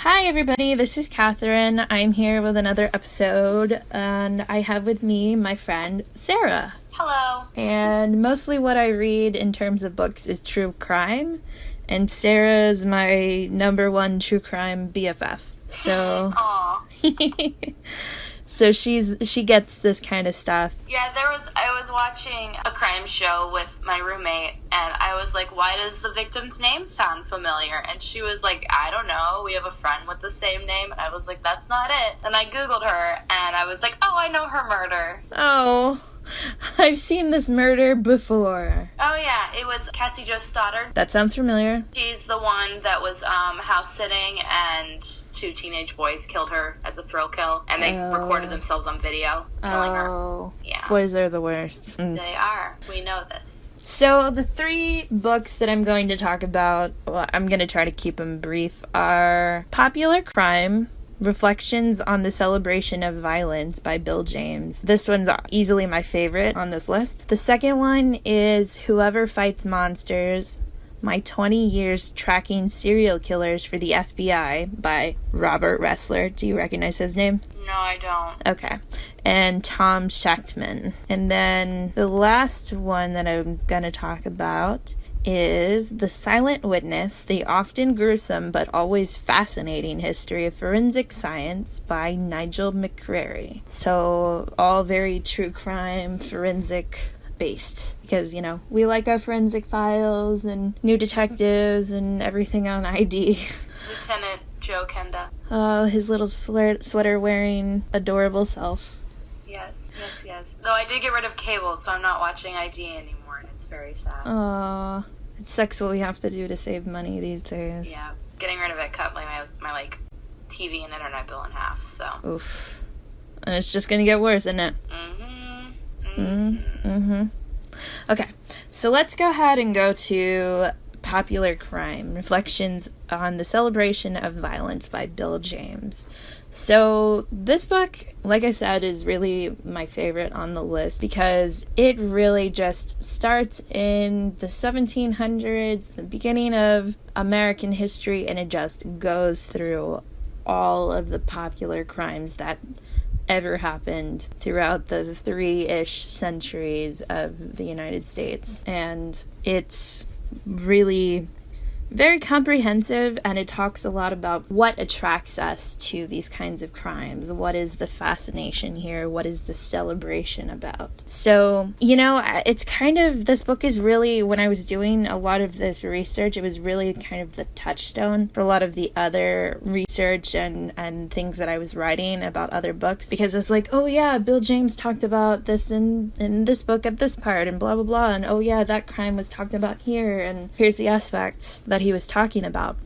Hi everybody, this is Catherine. I'm here with another episode, and I have with me my friend Sarah. Hello. And mostly what I read in terms of books is true crime, and Sarah's my number one true crime BFF. So, so she gets this kind of stuff. Yeah, I was watching a crime show with my roommate, and I was like, why does the victim's name sound familiar? And she was like, I don't know, we have a friend with the same name. And I was like, that's not it. And I Googled her, and I was like, oh, I know her murder. Oh, I've seen this murder before. Oh yeah, it was Cassie Jo Stoddard. That sounds familiar. She's the one that was house sitting, and two teenage boys killed her as a thrill kill, and they recorded themselves on video killing her. Yeah. Boys are the worst. They are. We know this. So the three books that I'm going to talk about, well, I'm going to try to keep them brief, are Popular Crime, Reflections on the Celebration of Violence by Bill James. This one's easily my favorite on this list. The second one is Whoever Fights Monsters, My 20 Years Tracking Serial Killers for the FBI by Robert Ressler. Do you recognize his name? No, I don't. Okay. And Tom Shachtman. And then the last one that I'm going to talk about is The Silent Witness, The Often Gruesome But Always Fascinating History of Forensic Science by Nigel McCrary. So all very true crime, forensic based, because, you know, we like our forensic files and New Detectives and everything on ID. Lieutenant Joe Kenda. Oh, his little sweater wearing adorable self. Yes. Though I did get rid of cable, so I'm not watching ID anymore, and it's very sad. Aw, it sucks what we have to do to save money these days. Yeah, getting rid of it cut my TV and internet bill in half, so. Oof. And it's just gonna get worse, isn't it? Okay, so let's go ahead and go to Popular Crime, Reflections on the Celebration of Violence by Bill James. So this book, like I said, is really my favorite on the list because it really just starts in the 1700s, the beginning of American history, and it just goes through all of the popular crimes that ever happened throughout the 3-ish centuries of the United States. And it's really very comprehensive, and it talks a lot about what attracts us to these kinds of crimes. What is the fascination here? What is the celebration about? So, you know, it's kind of, this book is really, when I was doing a lot of this research, it was really kind of the touchstone for a lot of the other research and things that I was writing about other books, because it's like, oh yeah, Bill James talked about this in this book at this part, and blah blah blah, and oh yeah, that crime was talked about here, and here's the aspects that he was talking about.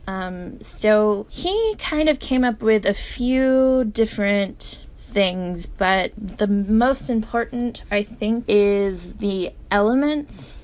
So he kind of came up with a few different things, but the most important, I think, is the elements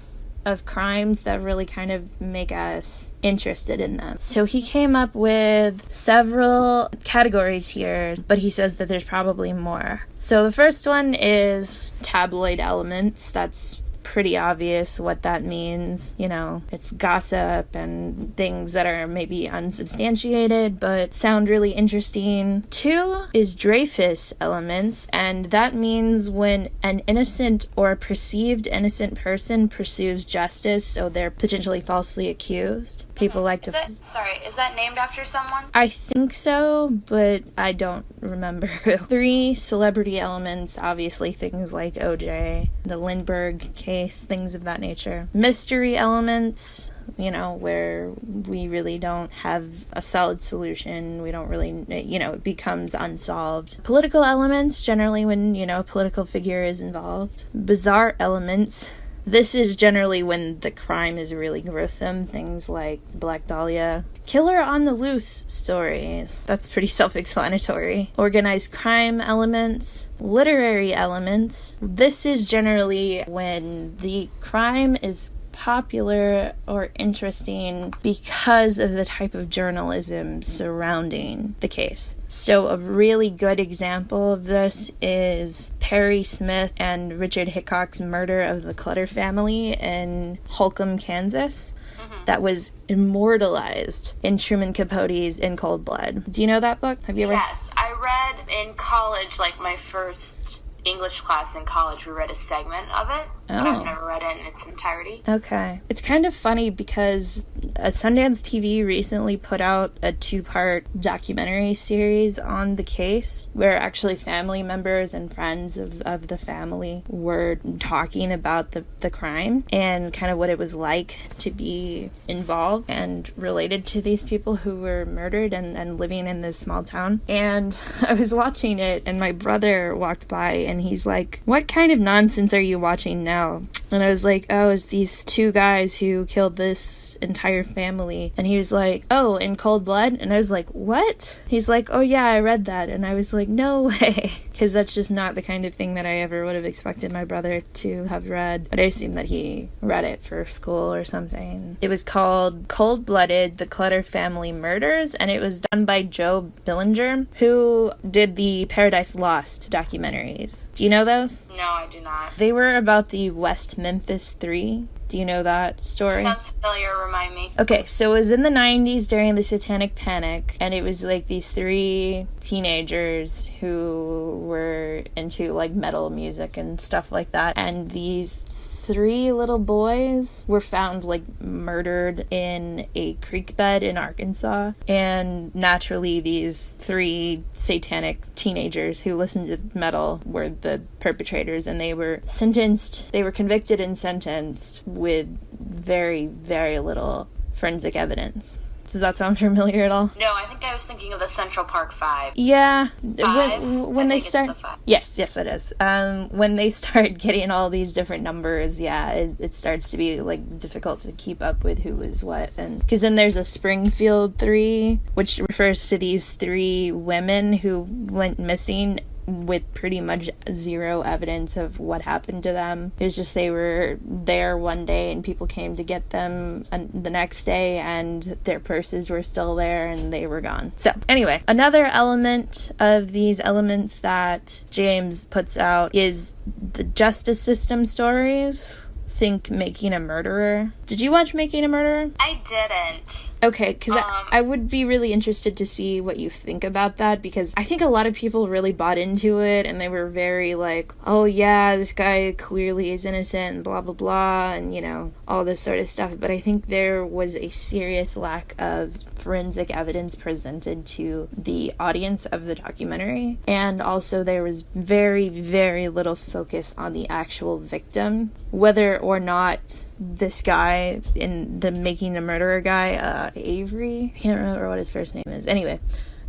of crimes that really kind of make us interested in them. So he came up with several categories here, but he says that there's probably more. So the first one is tabloid elements. That's pretty obvious what that means. You know, it's gossip and things that are maybe unsubstantiated but sound really interesting. 2 is Dreyfus elements, and that means when an innocent or perceived innocent person pursues justice, so they're potentially falsely accused. People like to... is that named after someone? I think so, but I don't remember who. 3, celebrity elements, obviously things like OJ, the Lindbergh case, things of that nature. Mystery elements, you know, where we really don't have a solid solution. We don't really, you know, it becomes unsolved. Political elements, generally when, you know, a political figure is involved. Bizarre elements. This is generally when the crime is really gruesome. Things like Black Dahlia. Killer on the Loose stories. That's pretty self-explanatory. Organized crime elements. Literary elements. This is generally when the crime is popular or interesting because of the type of journalism surrounding the case. So a really good example of this is Perry Smith and Richard Hickok's murder of the Clutter family in Holcomb, Kansas. That was immortalized in Truman Capote's In Cold Blood. Do you know that book? Have you ever? Yes, I read in college, like my first English class in college, we read a segment of it, but I've never read it in its entirety. Okay. It's kind of funny because Sundance TV recently put out a 2-part documentary series on the case where actually family members and friends of the family were talking about the crime and kind of what it was like to be involved and related to these people who were murdered and living in this small town. And I was watching it and my brother walked by and he's like, "What kind of nonsense are you watching now?" And I was like, "Oh, it's these 2 guys who killed this entire family." And he was like, "Oh, In Cold Blood?" And I was like, "What?" He's like, "Oh yeah, I read that." And I was like, "No way." Because that's just not the kind of thing that I ever would have expected my brother to have read. But I assume that he read it for school or something. It was called Cold-Blooded: The Clutter Family Murders, and it was done by Joe Billinger, who did the Paradise Lost documentaries. Do you know those? No, I do not. They were about the West Memphis 3. Do you know that story? Sounds familiar, remind me. Okay, so it was in the 90s during the Satanic Panic, and it was like these 3 teenagers who were into like metal music and stuff like that, and these 3 little boys were found like murdered in a creek bed in Arkansas. And naturally these 3 satanic teenagers who listened to metal were the perpetrators, and they were convicted and sentenced with very, very little forensic evidence. Does that sound familiar at all? No, I think I was thinking of the Central Park 5. Yeah. 5? When they start... It's the 5. Yes, it is. When they start getting all these different numbers, yeah, it starts to be, like, difficult to keep up with who is what. And because then there's a Springfield 3, which refers to these 3 women who went missing with pretty much zero evidence of what happened to them. It was just they were there one day and people came to get them the next day and their purses were still there and they were gone. So anyway, another element of these elements that James puts out is the justice system stories. Think Making a Murderer. Did you watch Making a Murderer? I didn't. Okay, because I would be really interested to see what you think about that, because I think a lot of people really bought into it, and they were very like, oh yeah, this guy clearly is innocent, and blah, blah, blah, and, you know, all this sort of stuff. But I think there was a serious lack of forensic evidence presented to the audience of the documentary, and also there was very, very little focus on the actual victim, whether or not this guy in the Making a Murderer guy, Avery, I can't remember what his first name is. Anyway,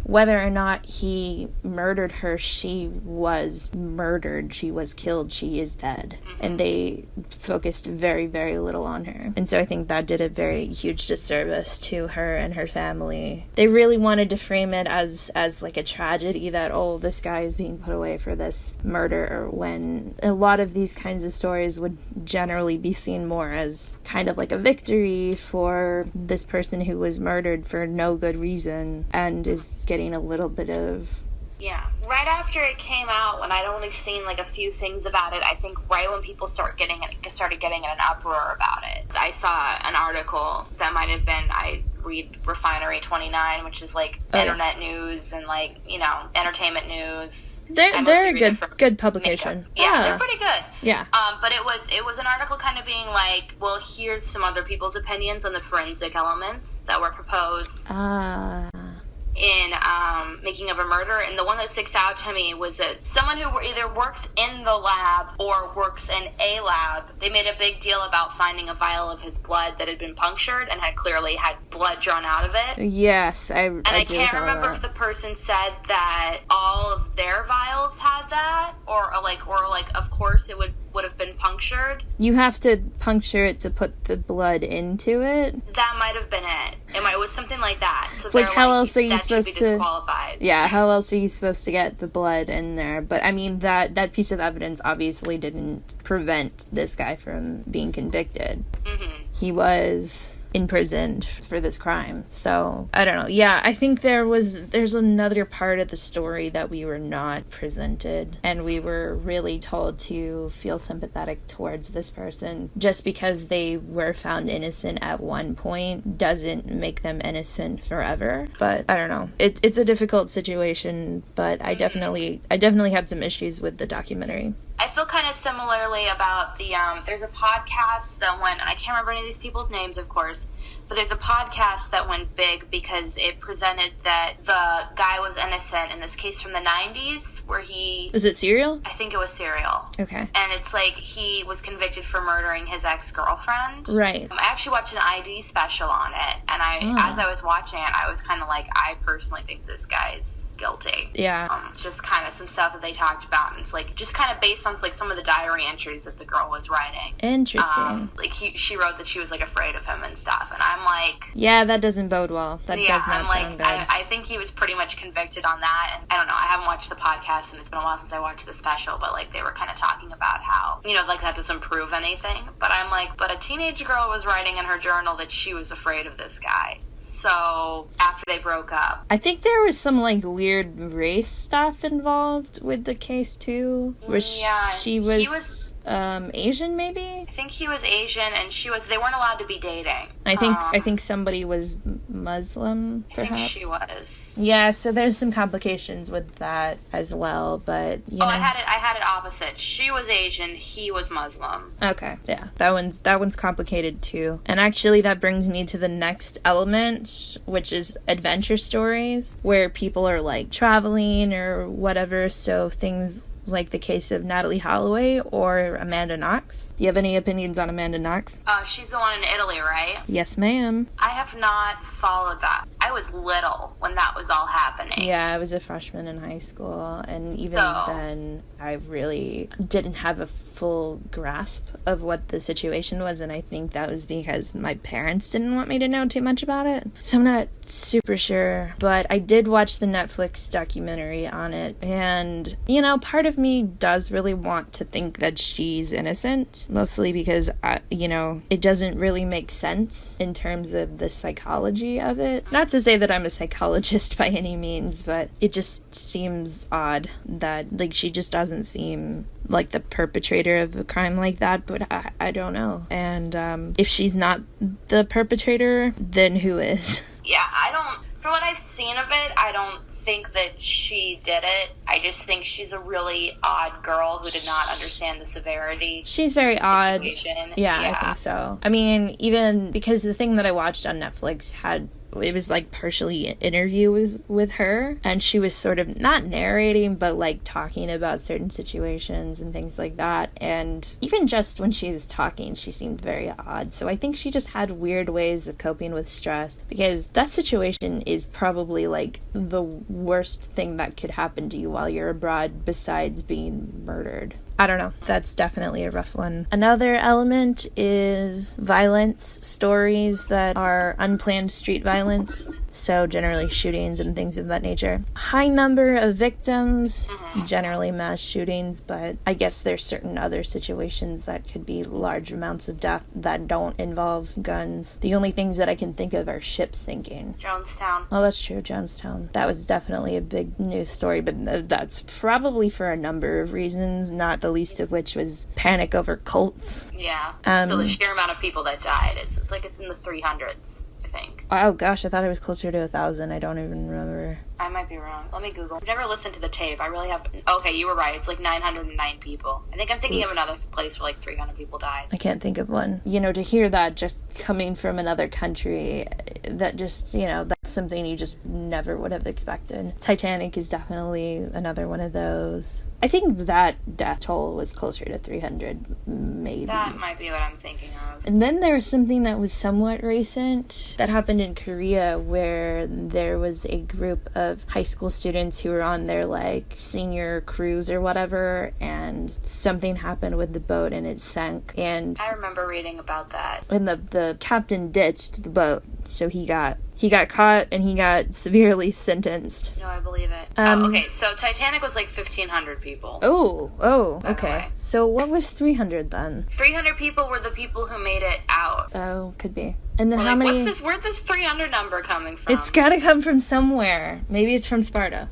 whether or not he murdered her, she was murdered. She was killed. She is dead. And they focused very, very little on her. And so I think that did a very huge disservice to her and her family. They really wanted to frame it as like a tragedy that, oh, this guy is being put away for this murder, when a lot of these kinds of stories would generally be seen more as kind of like a victory for this person who was murdered for no good reason and is getting a little bit of... Yeah. Right after it came out, when I'd only seen like a few things about it, I think right when people started getting in an uproar about it, I saw an article that might have been, I read Refinery 29, which is like internet news and like, you know, entertainment news. They're a good publication. Yeah, they're pretty good. Yeah. But it was an article kind of being like, well, here's some other people's opinions on the forensic elements that were proposed in Making of a Murder, and the one that sticks out to me was that someone who either works in the lab or works in a lab, they made a big deal about finding a vial of his blood that had been punctured and had clearly had blood drawn out of it. Yes, I can't remember if the person said that all of their vials had that, or of course it would have been punctured. You have to puncture it to put the blood into it? That might have been it. It was something like that. So it's like, how else are you supposed to... disqualified. Yeah, how else are you supposed to get the blood in there? But, I mean, that piece of evidence obviously didn't prevent this guy from being convicted. Mm-hmm. he was imprisoned for this crime. So I don't know. Yeah, I think there's another part of the story that we were not presented, and we were really told to feel sympathetic towards this person just because they were found innocent at one point doesn't make them innocent forever. But I don't know. It's a difficult situation, but I definitely had some issues with the documentary. I feel kind of similarly about the, there's a podcast that went, and I can't remember any of these people's names, of course, but there's a podcast that went big because it presented that the guy was innocent in this case from the 90s where he... Is it Serial? I think it was Serial. Okay. And it's like he was convicted for murdering his ex-girlfriend. Right. I actually watched an ID special on it, and as I was watching it, I was kind of like, I personally think this guy's guilty. Yeah. Just kind of some stuff that they talked about, and it's like, just kind of based on like some of the diary entries that the girl was writing. Interesting. Like she wrote that she was like afraid of him and stuff, and I'm like, yeah, that doesn't bode well. That does not sound good. I think he was pretty much convicted on that, and I don't know, I haven't watched the podcast and it's been a while since I watched the special, but like they were kind of talking about how, you know, like that doesn't prove anything, but I'm like, but a teenage girl was writing in her journal that she was afraid of this guy. So after they broke up, I think there was some like weird race stuff involved with the case too, where he was Asian, maybe. I think he was Asian, and they weren't allowed to be dating. I think somebody was Muslim, perhaps. I think she was. Yeah, so there's some complications with that as well, but you know. I had it opposite. She was Asian, he was Muslim. Okay, yeah, that one's complicated too. And actually, that brings me to the next element, which is adventure stories, where people are like traveling or whatever. So things like the case of Natalie Holloway or Amanda Knox. Do you have any opinions on Amanda Knox? She's the one in Italy, right? Yes, ma'am. I have not followed that. I was little when that was all happening. Yeah, I was a freshman in high school, and even then, I really didn't have a full grasp of what the situation was, and I think that was because my parents didn't want me to know too much about it. So I'm not super sure, but I did watch the Netflix documentary on it, and, you know, part of me does really want to think that she's innocent, mostly because, it doesn't really make sense in terms of the psychology of it. Not to say that I'm a psychologist by any means, but it just seems odd that, like, she just doesn't seem like the perpetrator of a crime like that, but I don't know. And if she's not the perpetrator, then who is? Yeah, from what I've seen of it, I don't think that she did it. I just think she's a really odd girl who did not understand the severity. She's very odd. Yeah, I think so. I mean, even because the thing that I watched on Netflix it was like partially an interview with her, and she was sort of not narrating but like talking about certain situations and things like that, and even just when she was talking she seemed very odd. So I think she just had weird ways of coping with stress, because that situation is probably like the worst thing that could happen to you while you're abroad besides being murdered. I don't know. That's definitely a rough one. Another element is violence, stories that are unplanned street violence. So generally shootings and things of that nature. High number of victims, generally mass shootings, but I guess there's certain other situations that could be large amounts of death that don't involve guns. The only things that I can think of are ships sinking. Jonestown. Oh, that's true, Jonestown. That was definitely a big news story, but that's probably for a number of reasons, not the least of which was panic over cults. Yeah. So the sheer amount of people that died, it's like it's in the 300s. Think. Oh gosh, I thought it was closer to 1,000. I don't even remember. I might be wrong. Let me Google. I've never listened to the tape. I really have. Okay, you were right. It's like 909 people. I think I'm thinking of another place where like 300 people died. I can't think of one. You know, to hear that just coming from another country, that just, that's something you just never would have expected. Titanic is definitely another one of those. I think that death toll was closer to 300, maybe. That might be what I'm thinking of. And then there was something that was somewhat recent that happened in Korea, where there was a group of high school students who were on their like senior cruise or whatever, and something happened with the boat and it sank. And I remember reading about that. And the captain ditched the boat, so he got caught and he got severely sentenced. No, I believe it. Okay, so Titanic was like 1,500 people. Okay. So what was 300 then? 300 people were the people who made it out. Oh, could be. And then how many... Where's this 300 number coming from? It's gotta come from somewhere. Maybe it's from Sparta.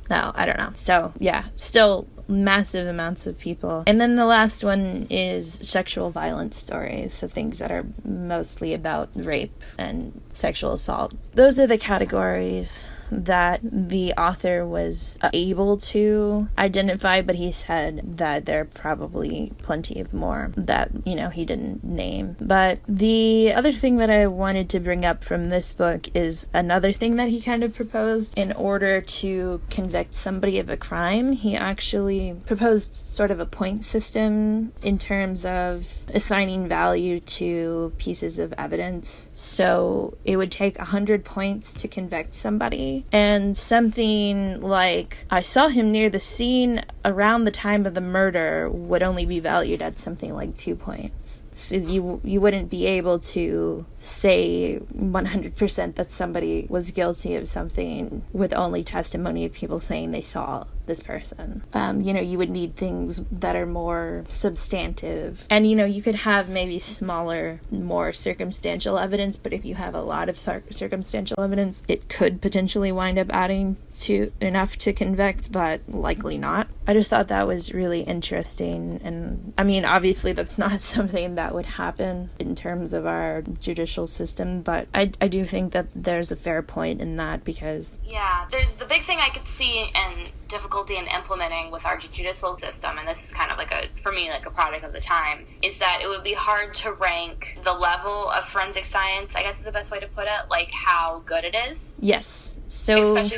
No, I don't know. So, yeah, still massive amounts of people. And then the last one is sexual violence stories, so things that are mostly about rape and sexual assault. Those are the categories that the author was able to identify, but he said that there are probably plenty of more that, he didn't name. But the other thing that I wanted to bring up from this book is another thing that he kind of proposed. In order to convict somebody of a crime, he actually proposed sort of a point system in terms of assigning value to pieces of evidence. So it would take 100 points to convict somebody, and something like, I saw him near the scene around the time of the murder would only be valued at something like 2 points. So you wouldn't be able to say 100% that somebody was guilty of something with only testimony of people saying they saw this person. You would need things that are more substantive. And, you could have maybe smaller, more circumstantial evidence, but if you have a lot of circumstantial evidence, it could potentially wind up adding to enough to convict, but likely not. I just thought that was really interesting. And, obviously that's not something that would happen in terms of our judicial system, but I do think that there's a fair point in that, because... Yeah, there's the big thing I could see and difficulty in implementing with our judicial system, and this is kind of for me a product of the times, is that it would be hard to rank the level of forensic science, I guess is the best way to put it, like how good it is. Yes. So... Especially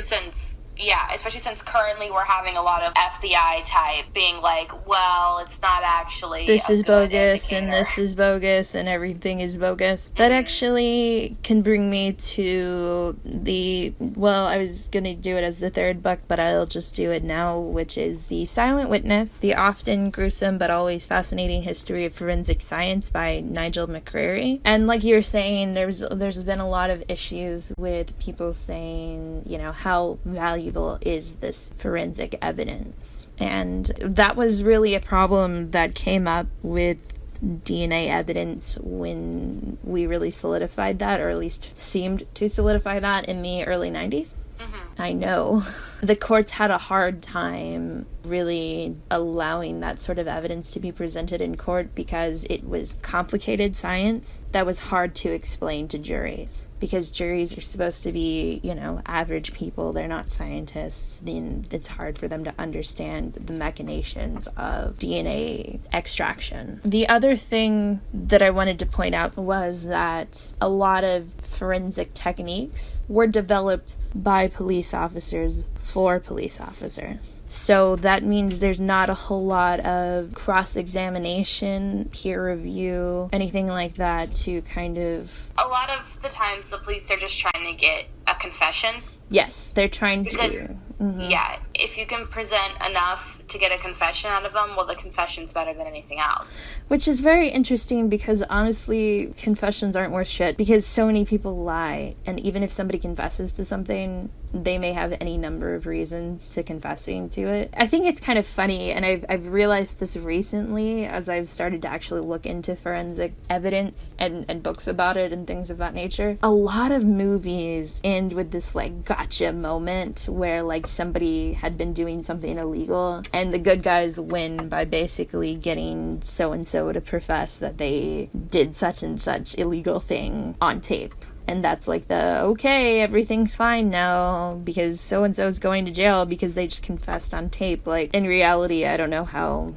since currently we're having a lot of FBI type being like, well, it's not actually this is bogus indicator. And this is bogus and everything is bogus. That actually can bring me to I was going to do it as the third book, but I'll just do it now, which is The Silent Witness, the often gruesome but always fascinating history of forensic science by Nigel McCreary. And like you were saying, there's been a lot of issues with people saying, how valuable is this forensic evidence? And that was really a problem that came up with DNA evidence when we really solidified that, or at least seemed to solidify that in the early 90s. Mm-hmm. I know. The courts had a hard time really allowing that sort of evidence to be presented in court because it was complicated science that was hard to explain to juries. Because juries are supposed to be, average people. They're not scientists. Then it's hard for them to understand the machinations of DNA extraction. The other thing that I wanted to point out was that a lot of forensic techniques were developed by police officers for police officers. So that means there's not a whole lot of cross-examination, peer review, anything like that to kind of... A lot of the times the police are just trying to get a confession. Yes, they're trying to... Mm-hmm. Yeah, if you can present enough to get a confession out of them, well, the confession's better than anything else. Which is very interesting because, honestly, confessions aren't worth shit because so many people lie. And even if somebody confesses to something, they may have any number of reasons to confessing to it. I think it's kind of funny, and I've realized this recently as I've started to actually look into forensic evidence and books about it and things of that nature. A lot of movies end with this, gotcha moment where, somebody had been doing something illegal and the good guys win by basically getting so-and-so to profess that they did such and such illegal thing on tape. And that's okay, everything's fine now because so-and-so's going to jail because they just confessed on tape. In reality, I don't know how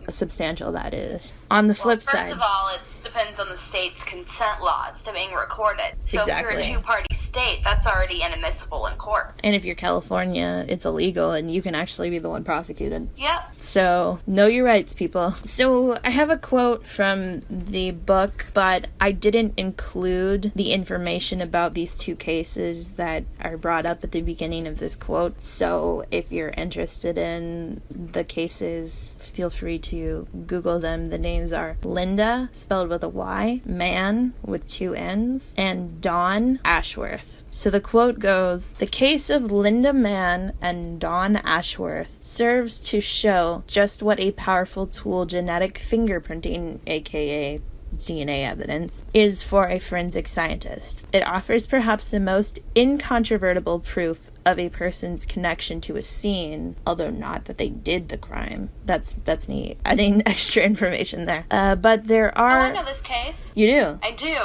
substantial that is. On the flip side... First of all, it depends on the state's consent laws to being recorded. So exactly. If you're a two-party state, that's already inadmissible in court. And if you're California, it's illegal and you can actually be the one prosecuted. Yep. So, know your rights, people. So, I have a quote from the book, but I didn't include the information information about these two cases that are brought up at the beginning of this quote. So if you're interested in the cases, feel free to Google them. The names are Linda, spelled with a Y, Mann with two N's, and Dawn Ashworth. So the quote goes, "The case of Linda Mann and Dawn Ashworth serves to show just what a powerful tool genetic fingerprinting, aka DNA evidence, is for a forensic scientist. It offers perhaps the most incontrovertible proof of a person's connection to a scene, although not that they did the crime." That's me adding extra information there. But there are... Oh, I know this case. You do? I do.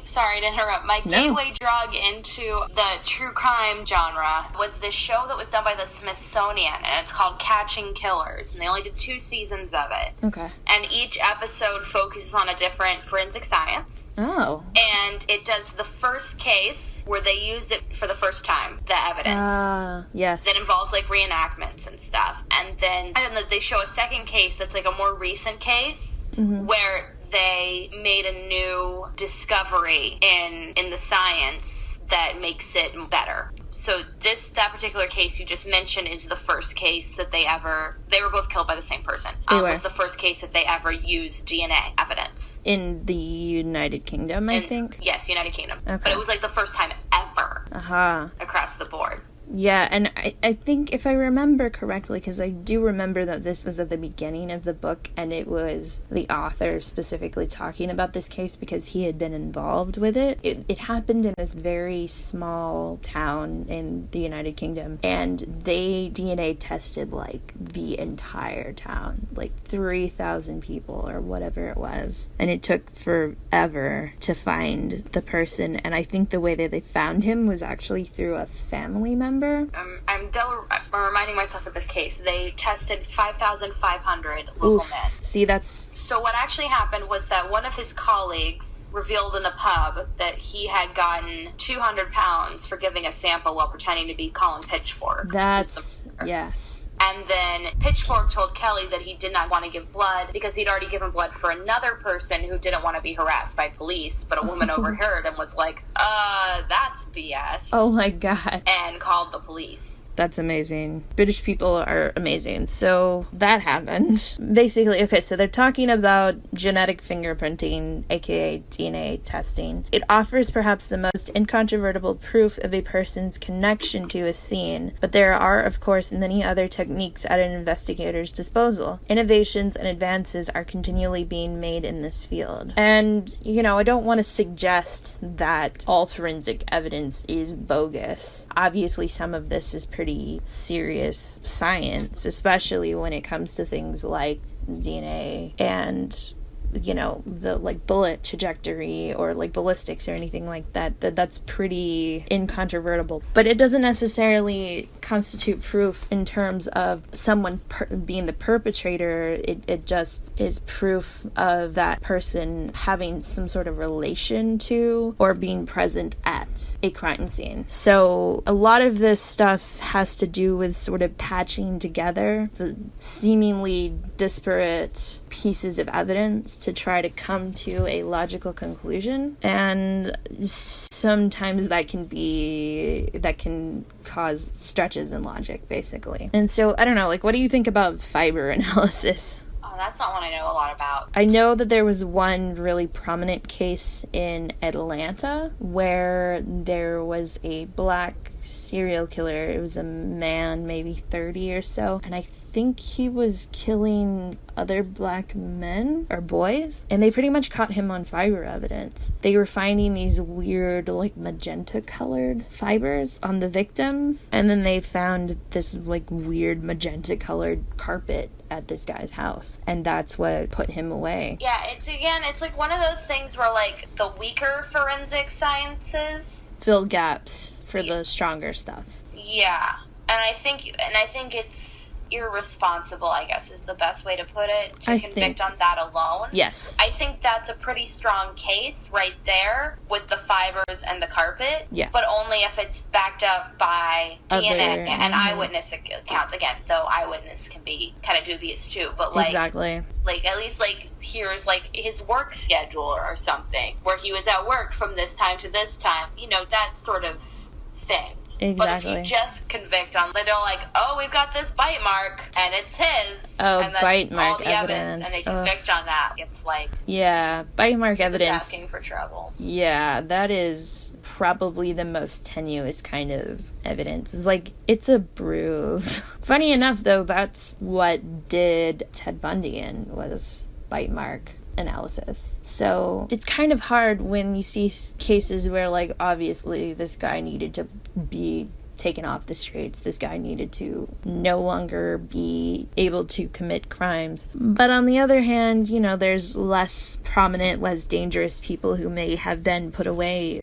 Sorry to interrupt, gateway drug into the true crime genre was this show that was done by the Smithsonian, and it's called Catching Killers, and they only did 2 seasons of it. Okay. And each episode focuses on a different forensic science. Oh. And it does the first case where they used it for the first time, the evidence. Yes. That involves like reenactments and stuff. And then they show a second case that's like a more recent case where they made a new discovery in the science that makes it better. So that particular case you just mentioned is the first case that they were both killed by the same person. It was the first case that they ever used DNA evidence. In the United Kingdom, I think? Yes, United Kingdom. Okay. But it was like the first time ever across the board. Yeah, and I think if I remember correctly, because I do remember that this was at the beginning of the book, and it was the author specifically talking about this case because he had been involved with it. It happened in this very small town in the United Kingdom, and they DNA tested, like, the entire town, like 3,000 people or whatever it was. And it took forever to find the person, and I think the way that they found him was actually through a family member. I'm reminding myself of this case. They tested 5,500 local men. See, that's... So what actually happened was that one of his colleagues revealed in a pub that he had gotten 200 pounds for giving a sample while pretending to be Colin Pitchfork. That's... Yes. And then Pitchfork told Kelly that he did not want to give blood because he'd already given blood for another person who didn't want to be harassed by police, but a woman overheard and was like, that's BS. Oh my God. And called the police. That's amazing. British people are amazing. So that happened. Basically, okay, so they're talking about genetic fingerprinting, aka DNA testing. It offers perhaps the most incontrovertible proof of a person's connection to a scene, but there are, of course, many other techniques at an investigator's disposal. Innovations and advances are continually being made in this field. And, I don't want to suggest that all forensic evidence is bogus. Obviously, some of this is pretty serious science, especially when it comes to things like DNA and the like bullet trajectory or like ballistics or anything like that's pretty incontrovertible, but it doesn't necessarily constitute proof in terms of someone being the perpetrator. It just is proof of that person having some sort of relation to or being present at a crime scene. So a lot of this stuff has to do with sort of patching together the seemingly disparate pieces of evidence to try to come to a logical conclusion, and sometimes that can cause stretches in logic, basically. And so I don't know, like, what do you think about fiber analysis? Oh, that's not one I know a lot about. I know that there was one really prominent case in Atlanta where there was a black serial killer. It was a man, maybe 30 or so, and I think he was killing other black men or boys, and they pretty much caught him on fiber evidence. They were finding these weird, like, magenta colored fibers on the victims, and then they found this like weird magenta colored carpet at this guy's house, and that's what put him away. Yeah, it's like one of those things where, like, the weaker forensic sciences fill gaps for the stronger stuff. Yeah, and I think it's irresponsible, I guess is the best way to put it, to convict on that alone. Yes. I think that's a pretty strong case right there with the fibers and the carpet. Yeah. But only if it's backed up by DNA and eyewitness accounts. Again, though eyewitness can be kind of dubious too. But like, exactly. Like, at least, like, here's, like, his work schedule or something, where he was at work from this time to this time. You know, that sort of thing. Exactly. But if you just convict on, they're like, oh, we've got this bite mark, and it's his. Oh, and then bite mark all the evidence. And they convict on that. It's like... Yeah, bite mark evidence. Asking for trouble. Yeah, that is probably the most tenuous kind of evidence. It's like, it's a bruise. Funny enough, though, that's what did Ted Bundy in, was bite mark analysis. So it's kind of hard when you see cases where, like, obviously this guy needed to be taken off the streets. This guy needed to no longer be able to commit crimes. But on the other hand, you know, there's less prominent, less dangerous people who may have been put away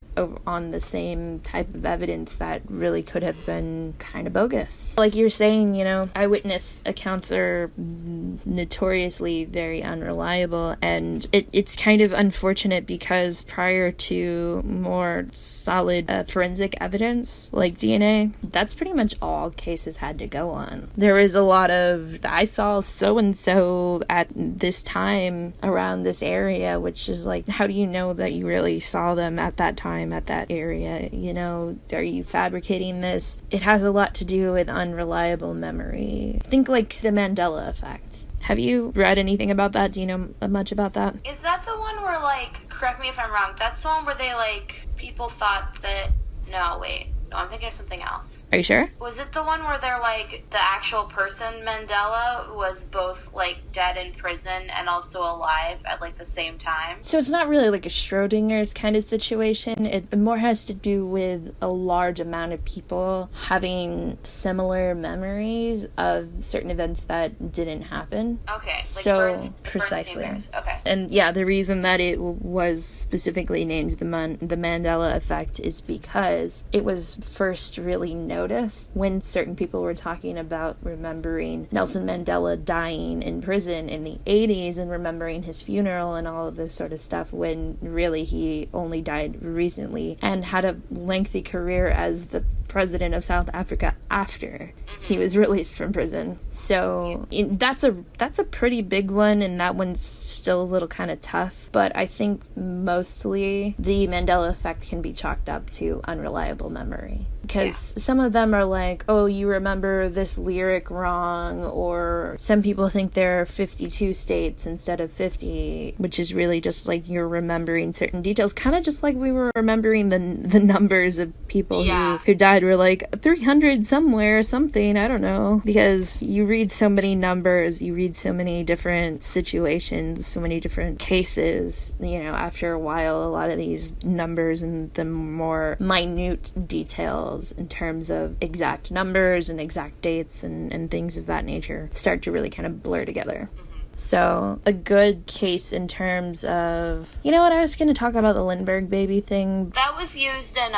on the same type of evidence that really could have been kind of bogus. Like you're saying, you know, eyewitness accounts are notoriously very unreliable, and it's kind of unfortunate because prior to more solid forensic evidence like DNA, that's pretty much all cases had to go on. There was a lot of, I saw so-and-so at this time around this area, which is like, how do you know that you really saw them at that time, at that area? You know, are you fabricating this? It has a lot to do with unreliable memory. Think like the Mandela effect. Have you read anything about that? Do you know much about that? Is that the one where, like, correct me if I'm wrong, that's the one where they, like, people thought that, no, wait. No, I'm thinking of something else. Are you sure? Was it the one where they're like, the actual person, Mandela, was both, like, dead in prison and also alive at, like, the same time? So it's not really like a Schrodinger's kind of situation. It more has to do with a large amount of people having similar memories of certain events that didn't happen. Okay. Like so, precisely. Okay. And yeah, the reason that it was specifically named the Mandela effect is because it was first really noticed when certain people were talking about remembering Nelson Mandela dying in prison in the 80s and remembering his funeral and all of this sort of stuff, when really he only died recently and had a lengthy career as the president of South Africa after he was released from prison. So that's a pretty big one, and that one's still a little kind of tough, but I think mostly the Mandela effect can be chalked up to unreliable memory. Because some of them are like, oh, you remember this lyric wrong, or some people think there are 52 states instead of 50, which is really just like you're remembering certain details, kind of just like we were remembering the numbers of people who died. Were like 300 somewhere or something, I don't know, because you read so many numbers, you read so many different situations, so many different cases, you know, after a while a lot of these numbers and the more minute details in terms of exact numbers and exact dates and things of that nature start to really kind of blur together. So, a good case in terms of... You know what, I was going to talk about the Lindbergh baby thing. That was used in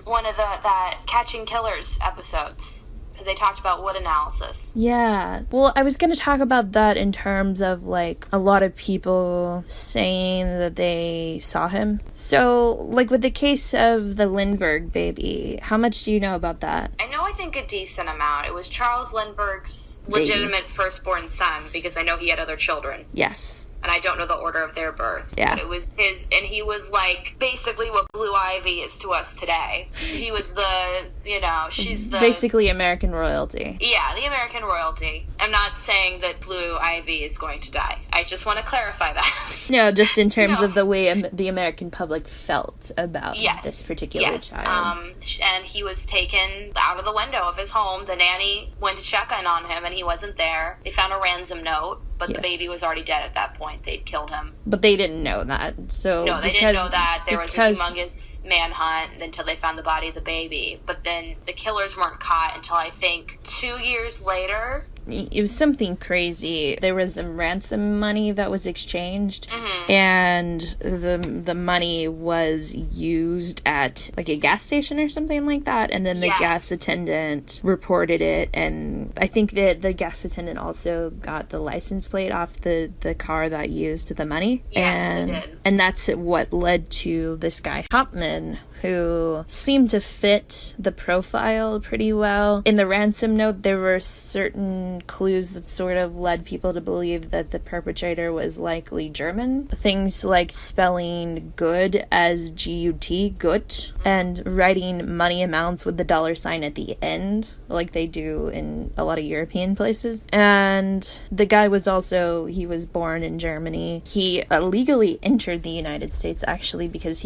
one of that Catching Killers episodes. They talked about wood analysis. Yeah. Well, I was going to talk about that in terms of, like, a lot of people saying that they saw him. So, like, with the case of the Lindbergh baby, how much do you know about that? I think a decent amount. It was Charles Lindbergh's legitimate firstborn son, because I know he had other children. Yes. And I don't know the order of their birth. Yeah. But it was his, and he was like basically what Blue Ivy is to us today. He was the, you know, she's the... Basically American royalty. Yeah, the American royalty. I'm not saying that Blue Ivy is going to die. I just want to clarify that. No, just in terms of the way the American public felt about this particular child. And he was taken out of the window of his home. The nanny went to check in on him, and he wasn't there. They found a ransom note, but the baby was already dead at that point. They'd killed him. But they didn't know that. So no, they didn't know that. There was a humongous manhunt until they found the body of the baby. But then the killers weren't caught until I think 2 years later. it was something crazy. There was some ransom money that was exchanged, and the money was used at like a gas station or something like that, and then the gas attendant reported it, and I think that the gas attendant also got the license plate off the car that used the money. And that's what led to this guy Hauptmann, who seemed to fit the profile pretty well. In the ransom note, there were certain clues that sort of led people to believe that the perpetrator was likely German. Things like spelling good as G-U-T, gut, and writing money amounts with the $sign at the end, like they do in a lot of European places. And the guy was he was born in Germany. He illegally entered the United States, actually, because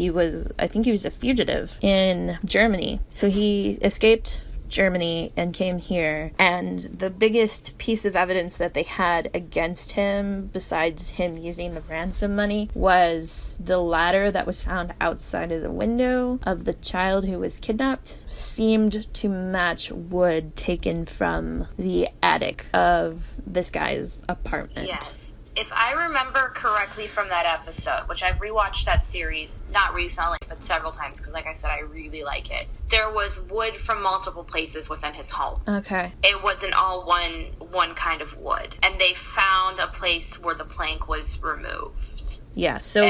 I think he was a fugitive in Germany. So he escaped Germany and came here, and the biggest piece of evidence that they had against him, besides him using the ransom money, was the ladder that was found outside of the window of the child who was kidnapped. Seemed to match wood taken from the attic of this guy's apartment. Yes. If I remember correctly from that episode, which I've rewatched that series, not recently, but several times, because like I said, I really like it, there was wood from multiple places within his home. Okay. It wasn't all one kind of wood. And they found a place where the plank was removed. Yeah, so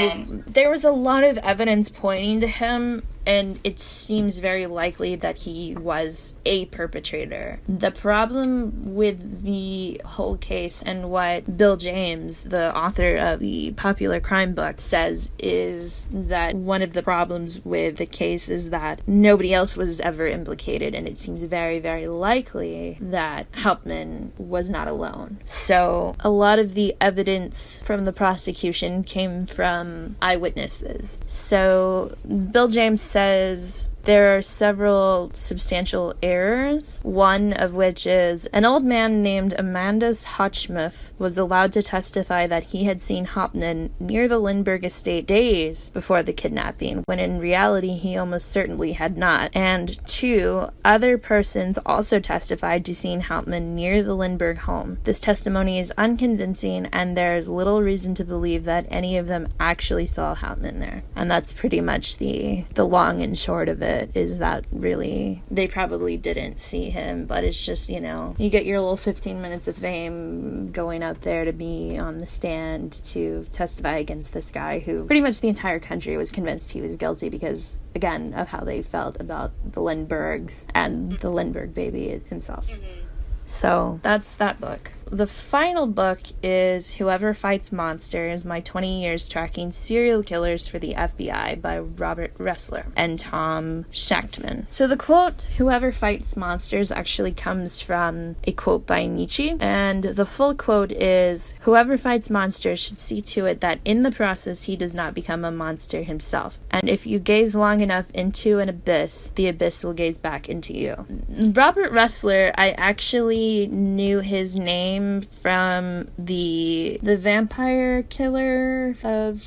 there was a lot of evidence pointing to him, and it seems very likely that he was a perpetrator. The problem with the whole case, and what Bill James, the author of the popular crime book, says, is that one of the problems with the case is that nobody else was ever implicated, and it seems very, very likely that Hauptmann was not alone. So a lot of the evidence from the prosecution came from eyewitnesses. So Bill James says there are several substantial errors, one of which is an old man named Amandus Hotchmuth was allowed to testify that he had seen Hauptmann near the Lindbergh estate days before the kidnapping, when in reality he almost certainly had not. And 2, other persons also testified to seeing Hauptmann near the Lindbergh home. This testimony is unconvincing, and there is little reason to believe that any of them actually saw Hauptmann there. And that's pretty much the long and short of it. Is that really they probably didn't see him, but it's just, you get your little 15 minutes of fame going out there to be on the stand to testify against this guy who pretty much the entire country was convinced he was guilty because, again, of how they felt about the Lindberghs and the Lindbergh baby himself. So that's that book. The final book is Whoever Fights Monsters, My 20 Years Tracking Serial Killers for the FBI by Robert Ressler and Tom Schachtman. So the quote, Whoever Fights Monsters, actually comes from a quote by Nietzsche, and the full quote is, Whoever fights monsters should see to it that in the process he does not become a monster himself. And if you gaze long enough into an abyss, the abyss will gaze back into you. Robert Ressler, I actually knew his name from the vampire killer of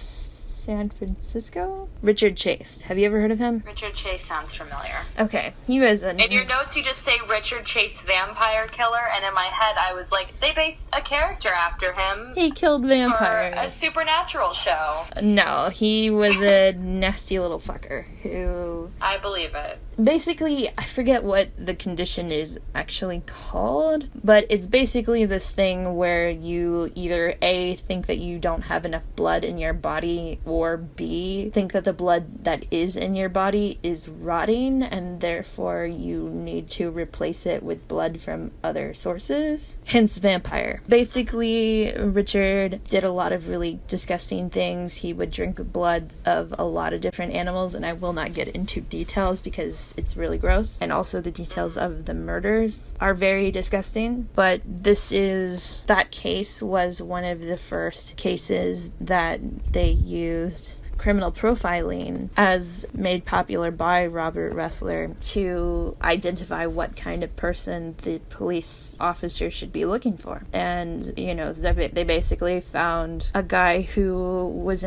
San Francisco? Richard Chase. Have you ever heard of him? Richard Chase sounds familiar. Okay. He was In your notes, you just say Richard Chase vampire killer, and in my head, I was like, they based a character after him. He killed vampires. For a supernatural show. No, he was a nasty little fucker who... I believe it. Basically, I forget what the condition is actually called, but it's basically this thing where you either A, think that you don't have enough blood in your body, or B, think that the blood that is in your body is rotting, and therefore you need to replace it with blood from other sources. Hence vampire. Basically, Richard did a lot of really disgusting things. He would drink blood of a lot of different animals, and I will not get into details because it's really gross, and also the details of the murders are very disgusting. But that case was one of the first cases that they used criminal profiling as made popular by Robert Ressler to identify what kind of person the police officer should be looking for. And, they basically found a guy who was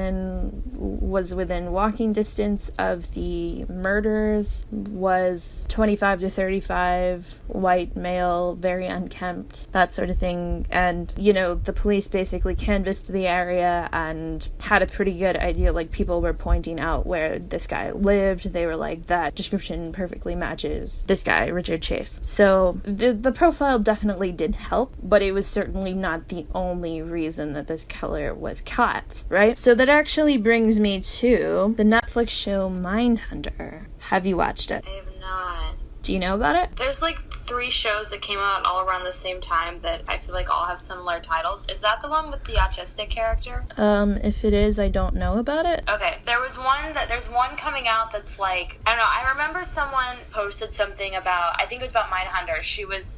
within walking distance of the murders, was 25 to 35, white male, very unkempt, that sort of thing. And, the police basically canvassed the area and had a pretty good idea. Like, people were pointing out where this guy lived. They were like, that description perfectly matches this guy, Richard Chase. So the profile definitely did help, but it was certainly not the only reason that this killer was caught, right? So that actually brings me to the Netflix show Mindhunter. Have you watched it? I have not. Do you know about it? There's like 3 shows that came out all around the same time that I feel like all have similar titles. Is that the one with the autistic character? If it is, I don't know about it. Okay, there's one coming out that's like, I don't know, I remember someone posted something about, I think it was about Mindhunter.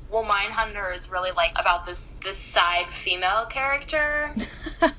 Mindhunter is really like about this side female character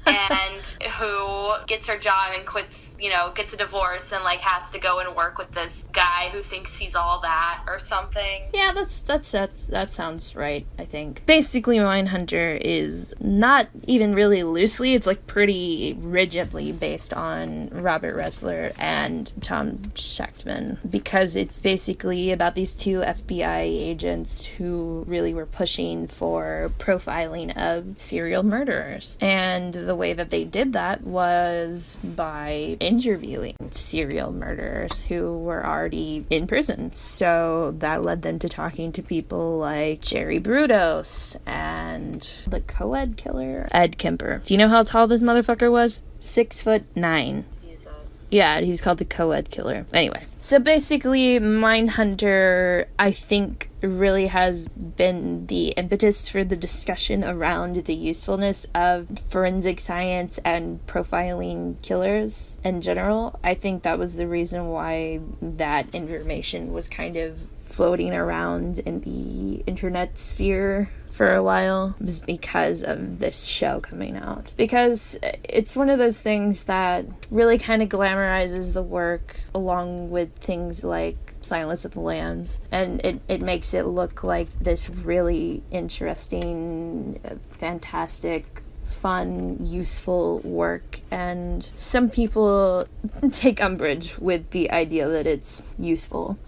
and who gets her job and quits, gets a divorce and like has to go and work with this guy who thinks he's all that or something. Yeah, that sounds right, I think. Basically, Mindhunter is not even really loosely, it's like pretty rigidly based on Robert Ressler and Tom Schechtman, because it's basically about these 2 FBI agents who really were pushing for profiling of serial murderers. And the way that they did that was by interviewing serial murderers who were already in prison. So that led them to talking to people like Jerry Brudos and the co-ed killer, Ed Kemper. Do you know how tall this motherfucker was? 6'9". Jesus. Yeah, he's called the co-ed killer. Anyway, so basically Mindhunter, I think, really has been the impetus for the discussion around the usefulness of forensic science and profiling killers in general. I think that was the reason why that information was kind of floating around in the internet sphere for a while, was because of this show coming out. Because it's one of those things that really kind of glamorizes the work along with things like Silence of the Lambs, and it makes it look like this really interesting, fantastic, fun, useful work, and some people take umbrage with the idea that it's useful.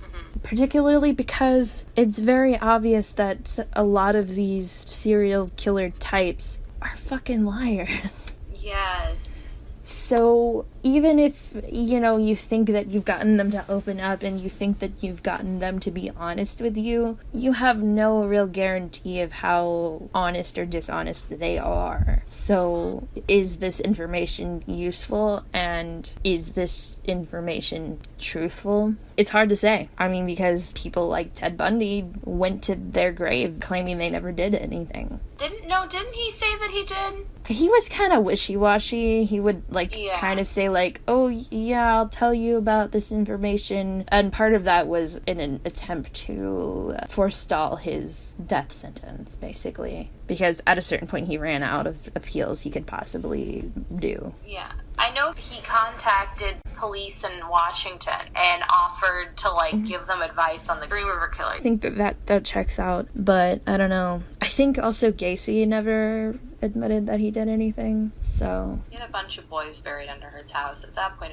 Particularly because it's very obvious that a lot of these serial killer types are fucking liars. Yes. So even if, you think that you've gotten them to open up and you think that you've gotten them to be honest with you, you have no real guarantee of how honest or dishonest they are. So is this information useful, and is this information truthful? It's hard to say. I mean, because people like Ted Bundy went to their grave claiming they never did anything. Didn't he say that he did? He was kind of wishy-washy. He would, kind of say, oh, yeah, I'll tell you about this information. And part of that was in an attempt to forestall his death sentence, basically. Because at a certain point, he ran out of appeals he could possibly do. Yeah. I know he contacted police in Washington and offered to, give them advice on the Green River Killer. I think that checks out, but I don't know. I think also Gacy never admitted that he did anything, so... He had a bunch of boys buried under his house. At that point,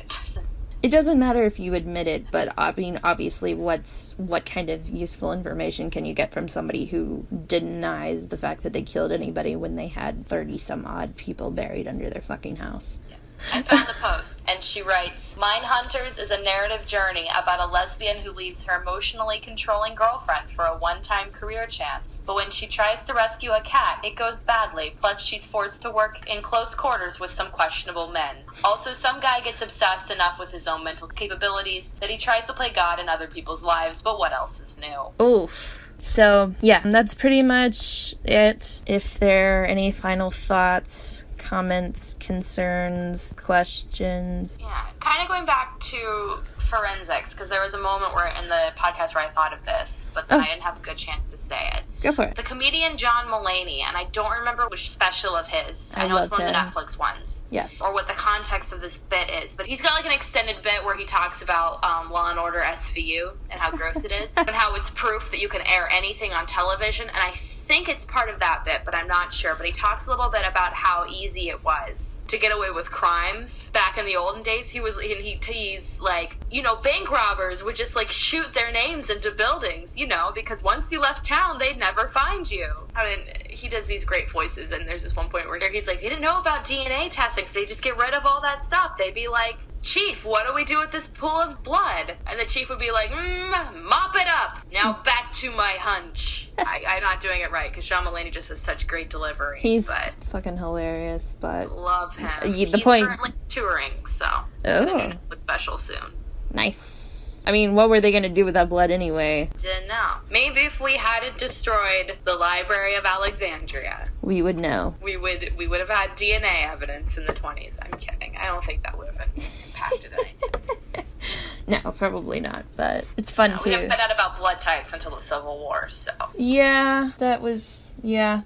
It doesn't matter if you admit it, but I mean, obviously, what kind of useful information can you get from somebody who denies the fact that they killed anybody when they had 30-some-odd people buried under their fucking house? Yes. I found the post, and she writes, Mindhunters is a narrative journey about a lesbian who leaves her emotionally controlling girlfriend for a one-time career chance. But when she tries to rescue a cat, it goes badly, plus she's forced to work in close quarters with some questionable men. Also, some guy gets obsessed enough with his own mental capabilities that he tries to play God in other people's lives, but what else is new? Oof. So, yeah, that's pretty much it. If there are any final thoughts, comments, concerns, questions. Yeah, kind of going back to forensics, because there was a moment where in the podcast where I thought of this, but then I didn't have a good chance to say it. Go for it. The comedian John Mulaney, and I don't remember which special of his. I know it's one of the Netflix ones. Yes. Or what the context of this bit is, but he's got like an extended bit where he talks about Law and Order SVU and how gross it is, and how it's proof that you can air anything on television, and I think it's part of that bit, but I'm not sure. But he talks a little bit about how easy it was to get away with crimes back in the olden days. He's like, you know, bank robbers would just like shoot their names into buildings, you know, because once you left town, they'd never find you. I mean, he does these great voices, and there's this one point where he's like, they didn't know about DNA testing. They just get rid of all that stuff. They'd be like, Chief, what do we do with this pool of blood? And the chief would be like, mop it up. Now back to my hunch. I'm not doing it right, because John Mulaney just has such great delivery. He's fucking hilarious, but... Love him. He's currently touring, so... Gonna be a special soon. Nice. I mean, what were they going to do with that blood anyway? Didn't know. Maybe if we hadn't destroyed the Library of Alexandria... we would know. We would have had DNA evidence in the 20s. I'm kidding. I don't think that would have impacted anything. No, probably not, but it's fun too. We haven't found out about blood types until the Civil War, so... Yeah,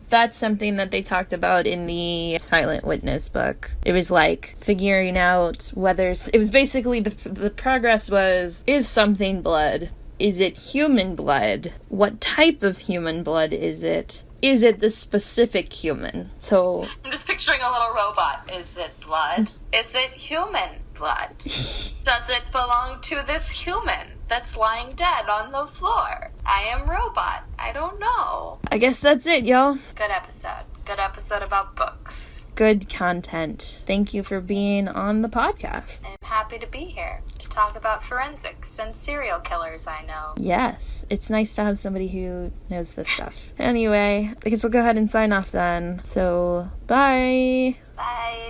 that's something that they talked about in the Silent Witness book. It was like figuring out whether... It was basically the progress was, is something blood? Is it human blood? What type of human blood is it? Is it the specific human? So... I'm just picturing a little robot. Is it blood? Is it human blood? Does it belong to this human that's lying dead on the floor? I am robot. I don't know. I guess that's it, y'all. Good episode. Good episode about books. Good content. Thank you for being on the podcast. I'm happy to be here to talk about forensics and serial killers I know. Yes, it's nice to have somebody who knows this stuff. Anyway, I guess we'll go ahead and sign off then. So, bye. Bye.